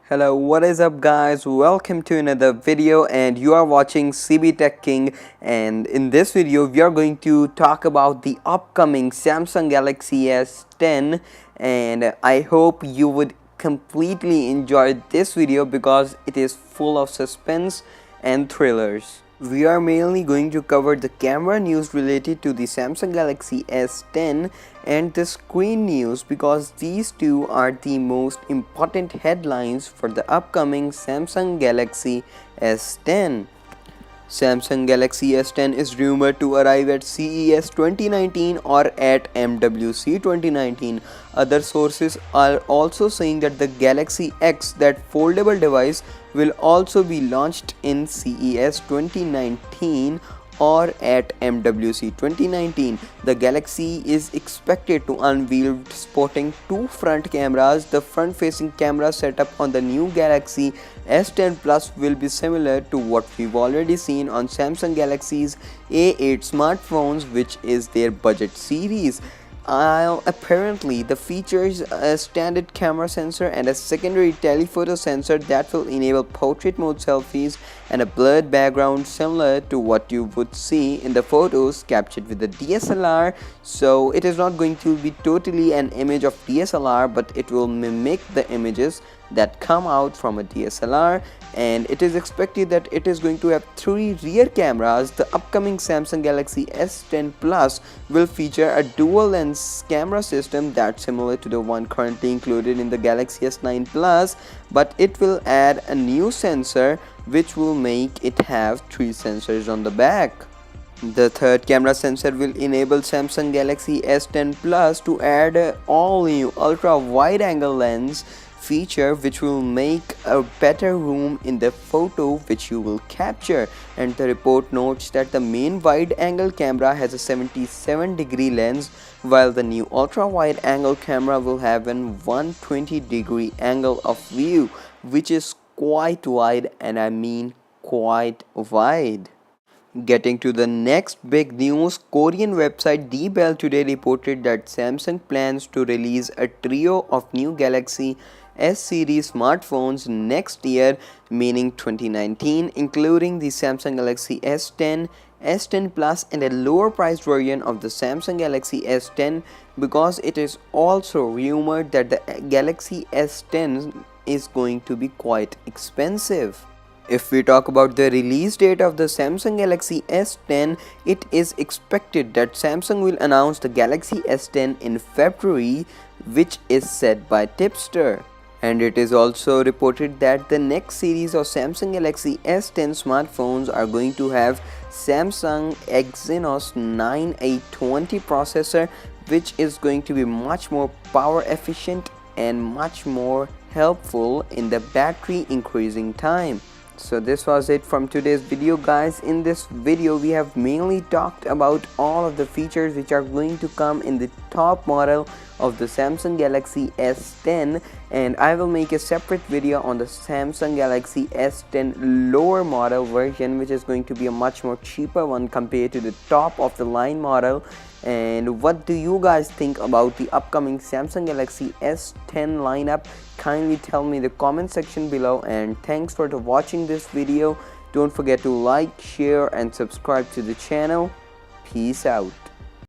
Hello, what is up guys? Welcome to another video and you are watching CB Tech King, and in this video we are going to talk about the upcoming Samsung Galaxy S10, and I hope you would completely enjoy this video because it is full of suspense and thrillers. We are mainly going to cover the camera news related to the Samsung Galaxy S10 and the screen news because these two are the most important headlines for the upcoming Samsung Galaxy S10. Samsung Galaxy S10 is rumored to arrive at CES 2019 or at MWC 2019. Other sources are also saying that the Galaxy X, that foldable device, will also be launched in CES 2019 or at MWC 2019. The Galaxy is expected to unveil sporting two front cameras. The front-facing camera setup on the new Galaxy S10 Plus will be similar to what we've already seen on Samsung Galaxy's A8 smartphones, which is their budget series. Apparently, the features a standard camera sensor and a secondary telephoto sensor that will enable portrait mode selfies and a blurred background similar to what you would see in the photos captured with the DSLR. So it is not going to be totally an image of DSLR, but it will mimic the images that come out from a DSLR, and it is expected that it is going to have 3 rear cameras. The upcoming Samsung Galaxy S10 Plus will feature a dual lens camera system that's similar to the one currently included in the Galaxy S9 Plus, but it will add a new sensor which will make it have 3 sensors on the back. The third camera sensor will enable Samsung Galaxy S10 Plus to add an all-new ultra-wide-angle lens feature which will make a better room in the photo which you will capture. And the report notes that the main wide-angle camera has a 77-degree lens, while the new ultra-wide-angle camera will have an 120-degree angle of view, which is quite wide, and I mean quite wide. Getting to the next big news, Korean website Dbell today reported that Samsung plans to release a trio of new Galaxy S series smartphones next year, meaning 2019, including the Samsung Galaxy S10, S10 Plus, and a lower priced version of the Samsung Galaxy S10, because it is also rumored that the Galaxy S10 is going to be quite expensive. If we talk about the release date of the Samsung Galaxy S10, it is expected that Samsung will announce the Galaxy S10 in February, which is said by Tipster. And it is also reported that the next series of Samsung Galaxy S10 smartphones are going to have Samsung Exynos 9820 processor, which is going to be much more power efficient and much more helpful in the battery increasing time. So this was it from today's video, guys. In this video we have mainly talked about all of the features which are going to come in the top model of the Samsung Galaxy S10, and I will make a separate video on the Samsung Galaxy S10 lower model version, which is going to be a much more cheaper one compared to the top of the line model. And what do you guys think about the upcoming Samsung Galaxy S10 lineup? Kindly tell me in the comment section below, and thanks for watching this video. Don't forget to like, share and subscribe to the channel. Peace out.